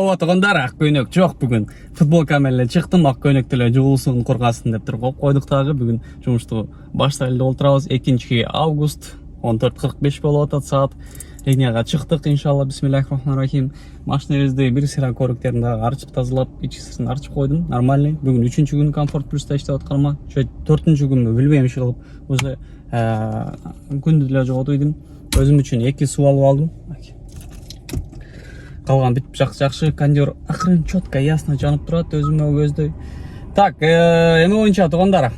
Ооба атгандар ак көйнөк жок бүгүн. Футболка менен чыктым, ак көйнөктө эле жугулсун кургасын деп туруп койдук дагы. Бүгүн жумушту баштайлы деп отурабыз. 2 август 14:45 болуп атат саат. Линияга чыктык иншалла. Бисмиллахиррахманиррахим. Машинабызды бир сыра көрүктерин дагы арчып тазалап, ичкисин арчып койдум. Нормальный. Бүгүн 3-күн комфорт плюста иштеп атканыма. 4-күнбү билбейм иши уже күндү деле жоготуйдум. Өзүм үчүн 2 суу алып алдым. Калган бүт жакшы, кондер акырын четко ясно жанып турат, өзүмө көздөй. Так, эме боюнча туугандар.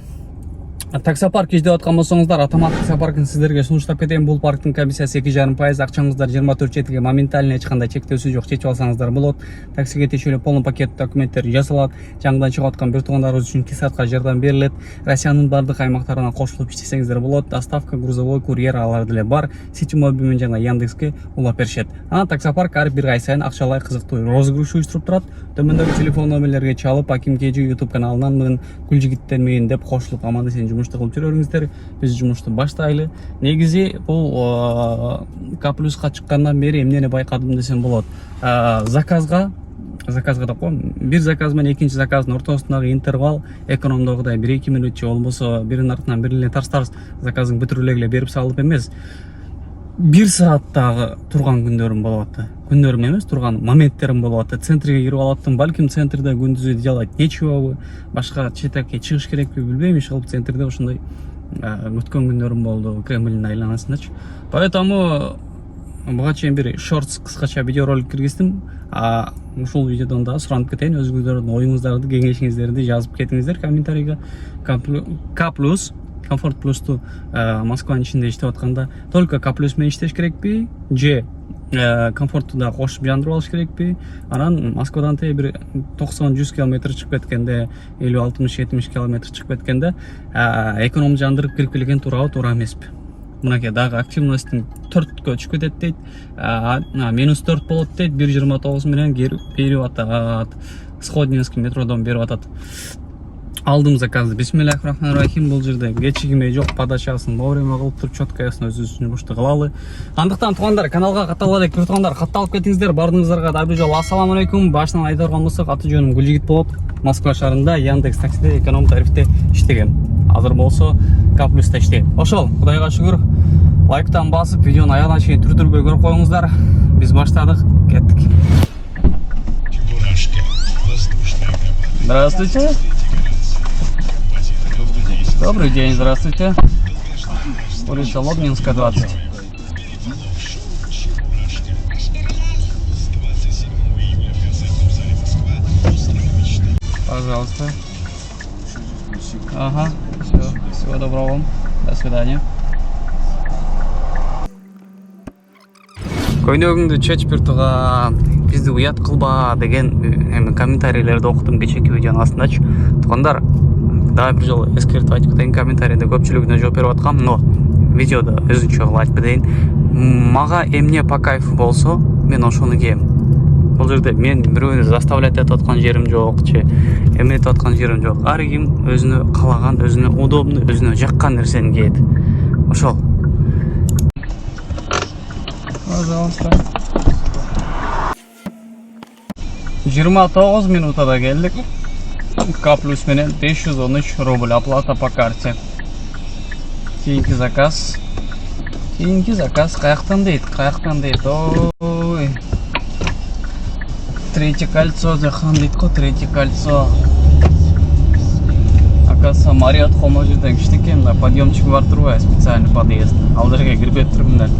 Таксопарк издеп аткан болсоңуздар, Атаман таксопаркын сиздерге сунуштап кетем. Бул парктын комиссиясы 2,5%, акчаңыздар 24 четиге моментально эч кандай чектөөсү жок, чечип алсаңыздар болот. Таксиге тиешелүү полный пакет документтер жасалат. Жаңыдан чыгып аткан бир туугандарыбыз үчүн 2 саатка жардам берилет. Россиянын бардык аймактарына кошулуп иштесеңиздер болот. Доставка, грузовой, курьер алар деле бар. Ситимоби менен жана Яндекске улап беришет. Анан таксопарк ар бир ай сайын акчалай кызыктуу розыгрыш уюштуруп турат. Төмөндөгү телефон номерлерге чалып, Аким Кежи YouTube каналынан менен Гүл жигиттер менен деп кошулуп аман-эсен жумушту кылып жүрөңүздөр. Биз жумушту баштайлы. Негизи бул К+га чыккандан бери эмнени байкадым десем болот. Заказга да бир заказ менен экинчи заказдын ортосундагы интервал экономдогудай 1-2 мүнөтчө болбосо биринин артынан бири тарс заказын бүтүрүп эле берип салып эмес. 1 сааттагы турган күндөрүм болуп атты. Күндөрүм эмес, турган моменттерим болуп атты. Центрге кирип алаттым, балким центрде күндүзү делать нечего, башка четакке чыгыш керекпи билбейм, иш кылып центрде ошондой өткөн күндөрүм болду Кремльдин айланасындачы. Поэтому буга чейин бир шортс кыскача видеоролик киргиздим. Ушул видеодон да суранып кетейин, өзүңүздөрдүн оюңуздарды, кеңешиңиздерди жазып кетиңиздер комментарийге. К+, комфорт плюсту Москванын ичинде иштеп атканда только К+ менен иштеш керекпи? Же комфортту да кошуп жандырып алыш керекпи? Анан Москвадан бир 90-100 км чыгып кеткенде, 50-60-70 км чыгып кеткенде эконом жандырып кирип келген туура эмеспи? Мынакей дагы активностьтун 4кө чыгып кетет дейт. -4 болот дейт, 1,29 менен берип атат. Сходнинский метродон берип атат. Алдым заказды. Бисмиллахиррахманиррахим. Бул жерде кечигиме жок, подачасын вовремя кылып туруп, четко ясно өзүбүз жумушту кылалы. Андыктан туугандар, каналга каттала элек, бир туугандар катталып кетиңиздер. Бардыгыңыздарга да бир жолу ассаламу алейкум. Башынан айта турган болсок, аты жөнүм Гүл жигит болот. Москва шаарында Яндекс таксиде эконом тарифте иштегем. Азыр болсо К+ иштейм. Ошол, Кудайга шүгүр. Лайктан басып, видеону аягына чейин түрдүрбөй көрүп коюңуздар. Биз баштадык, кеттик. Здравствуйте. Добрый день, здравствуйте. Улица Лобнинская, 20. Пожалуйста. Ага, все. Всего доброго вам. До свидания. Көйнөгүңдү чечип турган, бизди уят кылба деген комментарийлерди окудум кечээки видеонун астындачы. Туугандар, дагы бир жолу эскертип айтып кетейин, комментарийде көпчүлүгүнө жооп берип аткам, но видеодо өзүнчө кылып айтып кетейин. Мага эмне по кайфу болсо, мен ошону кийем. Бул жерде мен бирөөнү заставлять этип аткан жерим жок, же эмнетип аткан жерим жок. Ар ким өзүнө каалаган, өзүнө удобный, өзүнө жаккан нерсени кийет. Ошол. Пожалуйста. 29 минутада келдик. К+ менен 513 рубль оплата по карте. Кийинки заказ. Каяктан дейт? Ой. Третье кольцо жахан дейт го, третье кольцо. Оказывается, Мариот Хомо жерден кичинекей мына подъемчик бар турбайбы, специальный подъезд. Ал жерге кирип кетиптирмин мына.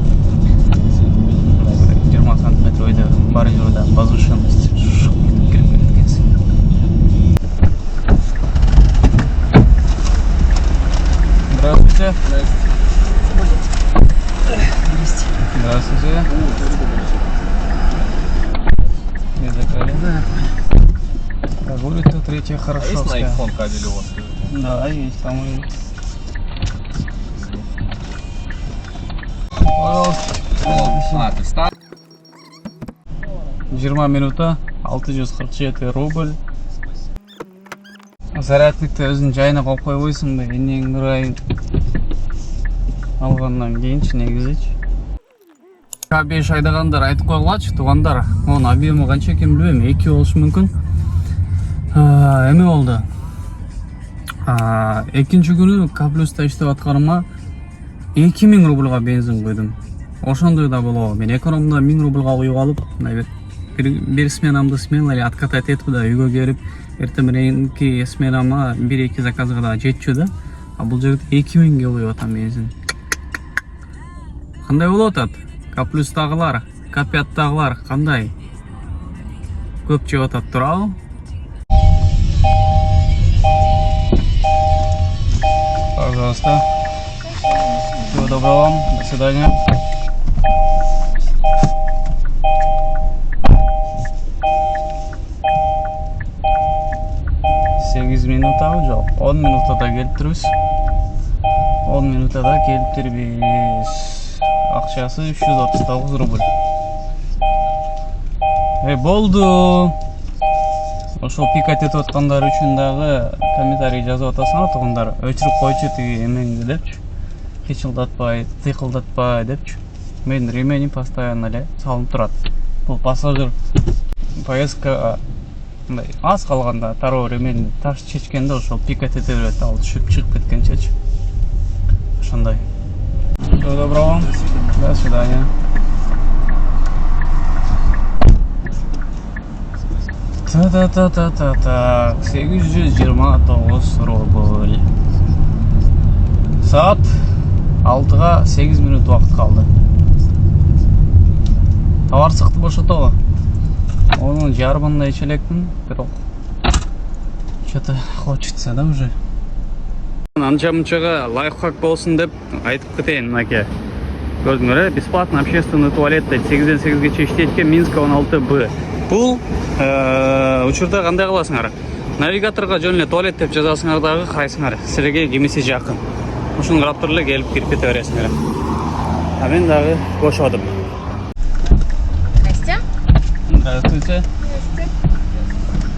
20 сантиметр ойда бар жерде возвышенность. Здравствуйте. Здравствуйте. Не закрыли? Да. Прогулка третья хорошо. Есть на iPhone кабель у вас? Да, есть, там и... Пожалуйста. Ты стар? 20 минута, 647 рубль. Зарядникти өзүнүн жайына коюп койбойсуңбу, энеңин ырайын алгандан кийинчи негизичи. К5 айдагандар айтып койгулачы туугандар. Онун объему канча экенин билбейм, 2 болушу мүмкүн. Эме болду. Экинчи күнү К+да иштеп атканыма 2000 рубльга бензин куйдум. Ошондой да болобу. Мен экономда 1000 рубльга куюп алып, бир сменамды смело эле откатать этип да үйгө келип, эртең мененки сменама 1-2 заказга да жетчү да. А бул жерде 2000ге куюп атам бензин. Кандай болуп атат? К+дагылар, К5дагылар кандай? Көп жеп атат турабы? Пожалуйста. Всего доброго вам. До свидания. Жоқ, 10 минутада келип турбуз. 10 минутада келип турбуз. Акчасы 339 рубль. Болду. Ошол пикать этип аткандар үчүн дагы комментарий жазып атасыңар туугандар. Өчүрүп койчу тиги эмеңди депчи. Кычылдатпай, тыйкылдатпай депчи. Мен ременим постоянно эле салынып турат. Бул пассажир поездка аз калганда тароо ремени таш чечкенде ошол пикать эте берет, ал түшүп чыгып кеткенчечи. Ошондой. Всего доброго. До свидания. Так, 829 рубль. Saat 6-га 8 минут убакыт калды. Товар сыкты бошотобу. Onun jarmında içelecektim, бирок что-то хочется, да, уже. Анча-мунчага лайфхак болсын деп айтып кетейин, мынакей. Көрдүңөр, бесплатно общественный туалетте 8-ден 8-гече иштейт экен, Минск 16Б. Бул учурда кандай кыласыңар? Навигаторго жөн эле туалет деп жазасыңар дагы карайсыңар. Силерге кимиси жакын. Ушуну карап туруп эле келип кирип кете бересиңер. А мен дагы бошодум. Здравствуйте.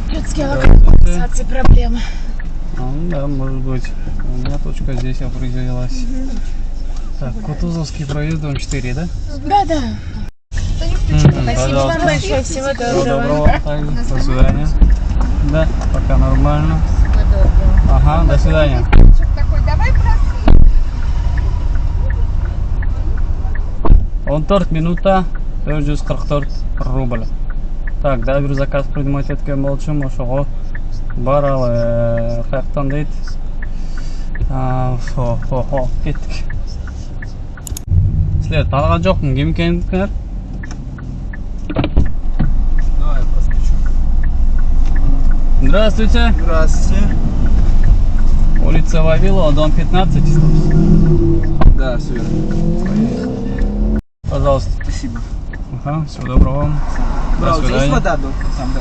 Людские локализации проблемы. Да, может быть. У меня точка здесь определилась. Так, Кутузовский проезд, дом 4, да? Да. Спасибо большое, всего доброго. До свидания. Да, пока нормально. Ага, до свидания. Он 4 минута, 444 рубль. Так, да, бир заказ принимать эткен болчум, ошого баралы, каяктан дейт. Кеттик. Силер тааныган жокмун, ким экендикиңер? Давай, посвечу. Здравствуйте. Здравствуйте. Улица Вавилова, дом 15. Да, все верно. Пожалуйста. Спасибо. Ага, всего доброго вам. Бра, у тебя есть вода, доктор? Сам, да.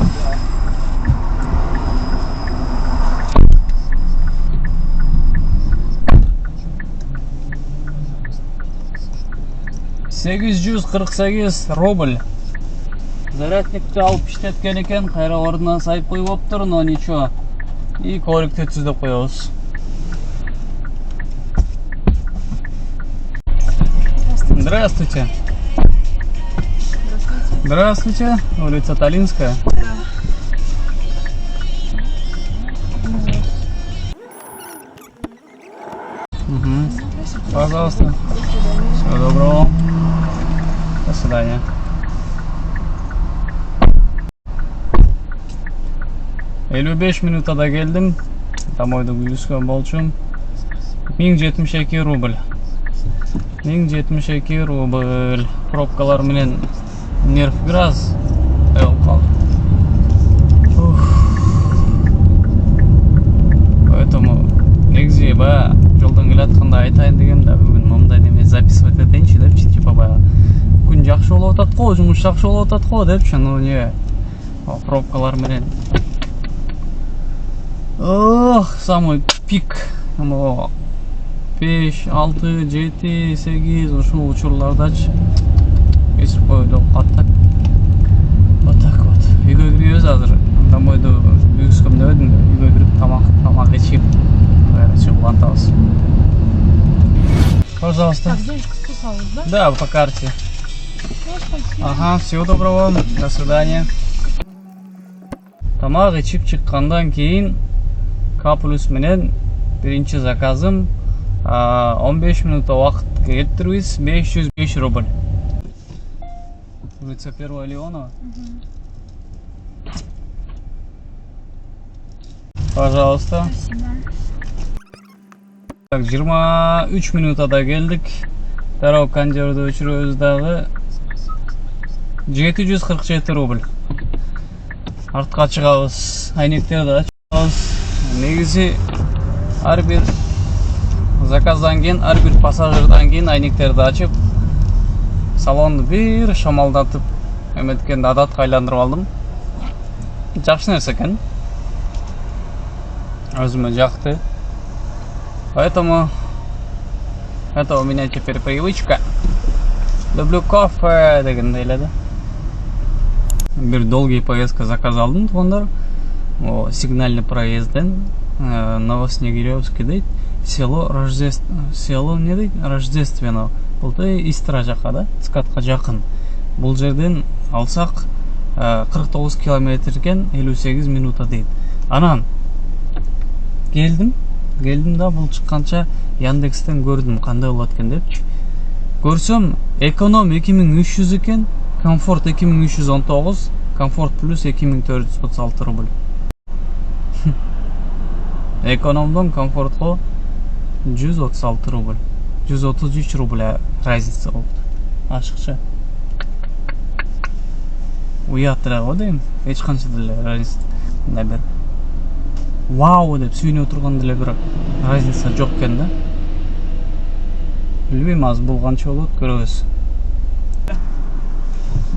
848 рубль. Зарядникти алып иштеткен экен, кайра ордуна сайып коюп оптур, но ничего. И коликти түздөп коебуз. Здравствуйте. Здравствуйте. Улица Таллинская. Пожалуйста. Всего доброго. До свидания. 55 минутада келдим. Тамойду күйүскөн болчум. 1072 рубль. 1072 рубль. Пробкалар менен нерв бир аз өлүп калды. Поэтому негизи баягы жолдон келе атканда айтайын дегем да, бүгүн мындай неме записывать этейинчи депчи, типа баягы күн жакшы болуп атат го, жумуш жакшы болуп атат го депчи, ну не пробкалар менен. Самый пик 5, 6, 7, 8 ушул учурлардачы эсип койду каттак. Вот так вот. Үйгө киребиз азыр. Домойду үйгүскөм дебедим. Үйгө кирип тамак ичип чыгып антабыз. Пожалуйста. Так, денежку списалась, да? Да, по карте. Ага, всего доброго вам. До свидания. Тамақ ішіп шыққандан кейін К+ менен биринчи заказым 15 минутта уақыт кетирбиз, 505 рубль. Улица 1 Леонова. Пожалуйста. Спасибо. Так, 23 минутада келдик. Дароо кондерди өчүрөбүз дагы. 747 рубль. Артқа чыгабыз, айнектерди ачабыз. Негизи ар бир заказдан кийин, ар бир пассажирдан кийин айнектерди ачып, салонду бир шамалдатып, эметкенди адатка айландырып алдым. Жакшы нерсе экен. Өзүмө жакты. Поэтому это у меня теперь привычка. Люблю кофе дегенде эле да. Бир долгий поездка заказ алдым, тугандар. Сигнальный проездден Новоснегиревский дейт. Село не дейт? Рождествено. Бул Истра жака да, Скатка жакын. Бул жерден алсак 49 километрден 58 минута дейт. Анан келдим да, бул чыкканча Яндекстен көрдүм кандай болот экен депчи. Көрсөм, эконом 2300 экен, комфорт 2319, комфорт плюс 2436 рубль. Экономдон комфортко 136 рубль. 133 рубль разница болуп. Ашыкча. Уят эле го дейм. Эч канча деле разница бир. Вау деп сүйүнүп турган деле бир разница жок экен да. Билбейм, аз булганча болот, көрөбүз.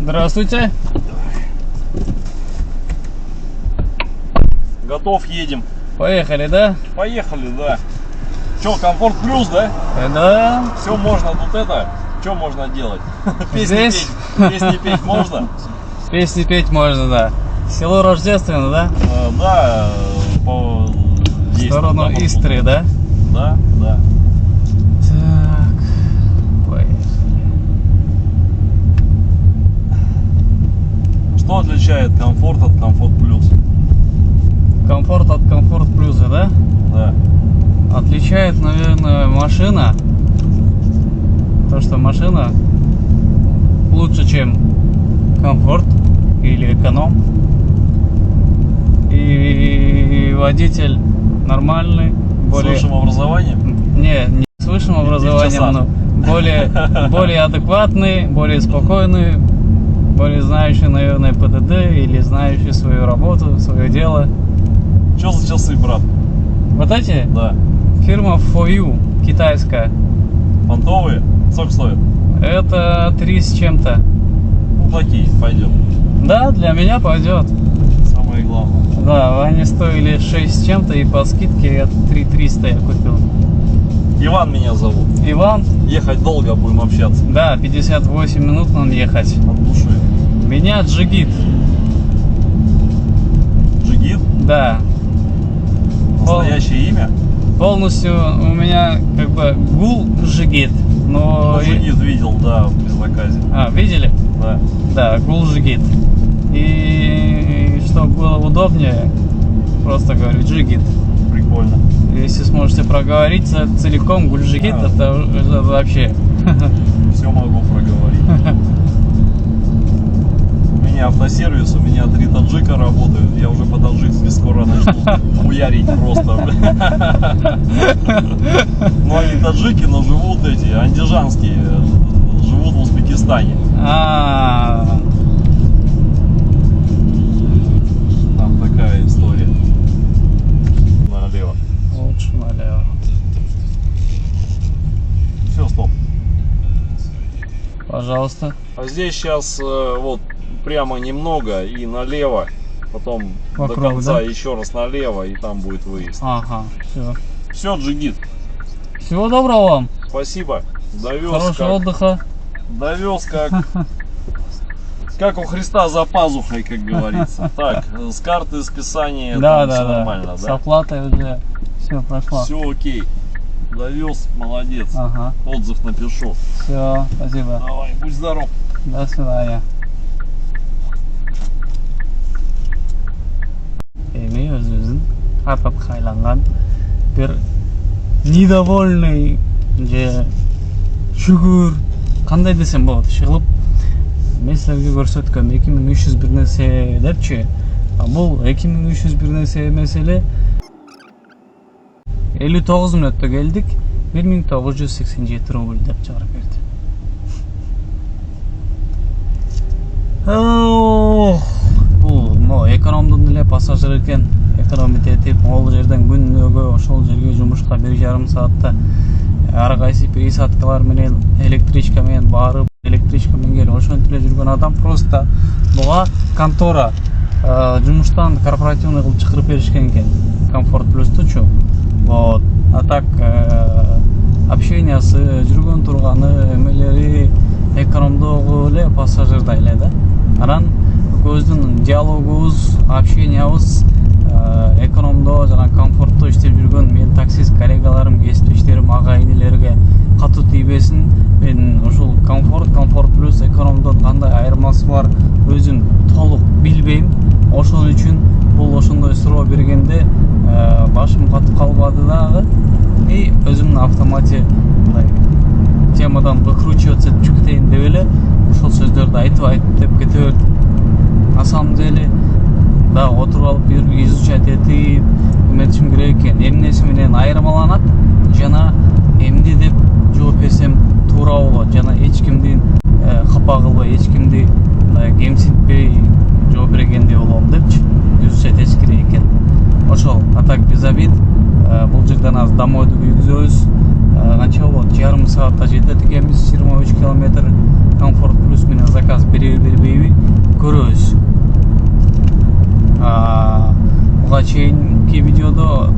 Здравствуйте. Готов, едем. Поехали, да? Поехали, да. Че, комфорт плюс, да? Да. Все можно тут это. Что можно делать? Здесь? Песни петь можно? Песни петь можно, да. Село Рождественно, да? Да, по В сторону Истры, да? Да, да. Так, поехали. Что отличает комфорт от комфорт плюс? Комфорт от комфорт плюса, да? Да. Отличает, наверное, машина. То, что машина лучше, чем комфорт или эконом. И водитель нормальный. С высшим образованием? Не с высшим образованием, но более адекватный, более спокойный, более знающий, наверное, ПДД или знающий свою работу, свое дело. Что за часы, брат? Вот эти? Да. Фирма For You, китайская. Понтовые? Сколько стоят? Это 3 с чем-то. Ну, такие, пойдет. Да, для меня пойдет. Самое главное. Да, они стоили 6 с чем-то, и по скидке я 3300 я купил. Иван меня зовут. Иван? Ехать долго будем общаться. Да, 58 минут нам ехать. От души. Меня Джигит. Джигит? Да. Настоящее имя? Полностью у меня как бы Гул Жигит. Но... Ну, Джигит видел, да, при заказе. А, видели? Да. Да, Гул Жигит. И чтобы было удобнее, просто говорю Джигит. Прикольно. Если сможете проговорить целиком Гульжигит, это вообще. Все могу проговорить. У меня автосервис, у меня 3 таджика работают. Я уже по-таджикски скоро начну хуярить просто. Ну они таджики, но живут эти, андижанские, живут в Узбекистане. Там такая история. Налево. Лучше налево. Все, стоп. Пожалуйста. А здесь сейчас вот прямо немного и налево, потом Вокруг, до конца да? еще раз налево, и там будет выезд. Ага, все. Все, Джигит, Всего доброго вам. спасибо. Довез Хорошего отдыха. Довез как у Христа за пазухой, как говорится. Так, с карты списания Да, там да, все да. нормально, С да? оплатой уже все прошло. Все окей. Довез, молодец. Ага. Отзыв напишу. Все, спасибо. Давай, будь здоров. До свидания. Эми өзүбүздүн апапка айланган бир недовольный же шүгүр кандай десем болот иши кылып мен силерге көрсөткөм 2300 бир нерсе депчи. Бул 2300 бир нерсе эмес эле. 59 мүнөттө келдик. 1987 рубль деп чыгарып берди. Бул экономдун эле пассажир экен. Экономить этип, ол жерден күнүгө ошол жерге жумушка 1,5 саатта ар кайсы пересадкалар менен электричка менен барып, электричка менен келип ошентип эле жүргөн адам просто буга контора жумуштан корпоративный кылып чыгарып беришкен экен. Комфорт плюстучу. Вот. А так общениясы, жүргөн турганы, эмелери экономдогу эле пассажирдай эле да. Анан көздүн диалогубуз, общениябыз экономдо жана комфорттуу иштеп жүргөн мен таксист коллегаларым, кесиптештерим, ага-инилерге катуу тийбесин. Мен ушул комфорт плюс экономдон кандай айырмасы бар өзүм толук билбейм. Ошон үчүн бул ошондой суроо бергенде башым катып калбады дагы. И өзүмдүн автомате мындай темадан выкручиваться этип чыгып кетейин деп эле ошол сөздөрдү айтып деп кете бердим. На самом деле да отуруп алып бир изучать этип эметишим керек экен. Эмнеси менен айырмаланат жана эмне деп жооп берсем туура болот жана эч кимдин капа кылбай, эч кимди кемсинтпей жооп бергендей болом депчи изучать этиш керек экен. Ошол, а так без обид. Бул жерден аз домойду күйгүзөбүз. Канча болот? Жарым саатта жетет экенбиз. 23 километр комфорт плюс менен заказ бербейби көрөбүз. Буга чейинки видеодо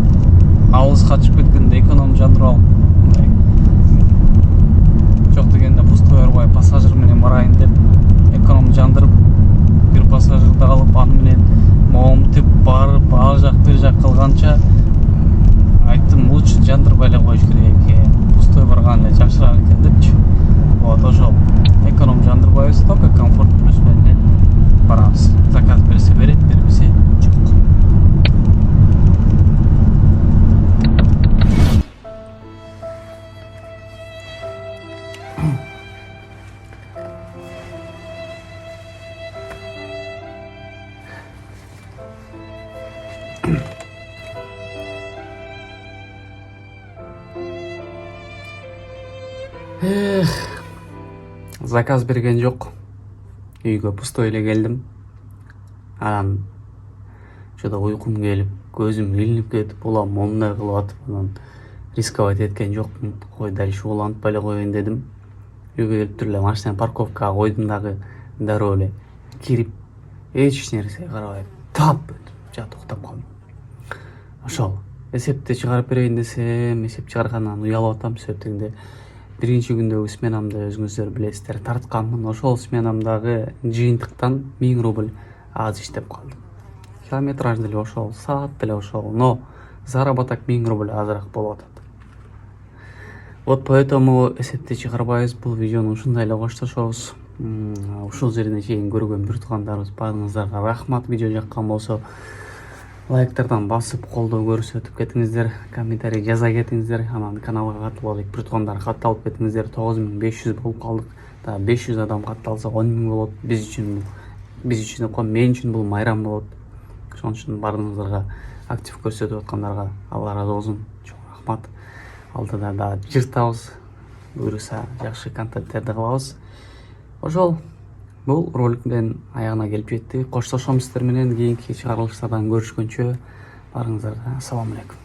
алыска чыгып кеткенде эконом жандырып алып жок дегенде пустой арбай пассажир менен барайын деп эконом жандырып бир пассажирди алып аны менен моомтип барып ал жак бир жак кылганча айттым лучше жандырбай эле коюш керек экен, пустой барган эле жакшыраак экен депчи. Вот ошол эконом жандырбайбыз, только комфорт плюс менен барабыз. Заказ берсе берет, бербесе жок. Заказ берген жок. Үйгө пустой эле келдим. Анан жада уйкум келип, көзүм илинип кетип, улам момундай кылып атып, анан рисковать эткен жокмун. Кой дальше улантпай эле коеюн дедим. Үйгө келип туруп эле машинаны парковкага койдум дагы, дароо эле кирип, эч нерсеге карабай тап жатып уктап калдым. Ошол эсепти чыгарып берейин десем, эсеп чыгаргандан уялып атам. Себептегенде биринчи күндөгү сменамды өзүңүздөр билесиздер, тартканмын. Ошол сменамдагы жыйынтыктан 1000 рубль аз иштеп калдым. Километраж деле ошол, саат деле ошол, но заработок 1000 рубль азыраак болуп атат. Вот поэтому эсепти чыгарбайбыз. Бул видеону ушундай эле коштошобуз. Ушул жерине чейин көргөн бир туугандарыбыз баарыңыздарга рахмат. Видео жаккан болсо лайктардан басып колдоо көрсөтүп кетиңиздер, комментарий жаза кетиңиздер. Анан каналга катылып алып бир туугандар катталып кетиңиздер. 9500 болуп калдык. 500 адам катталса 10.000 болот. Биз үчүн деп коем, мен үчүн бул майрам болот. Ошон үчүн баарыңыздарга актив көрсөтүп аткандарга Алла разы болсун. Чоң рахмат. Алдыда да жыртабыз. Буюрса жакшы контенттерди кылабыз. Ошол бул ролик менен аягына келип жетти. Коштошом сиздер менен кийинки чыгарылыштардан көрүшкөнчө баарыңыздарга ассаламу алейкум.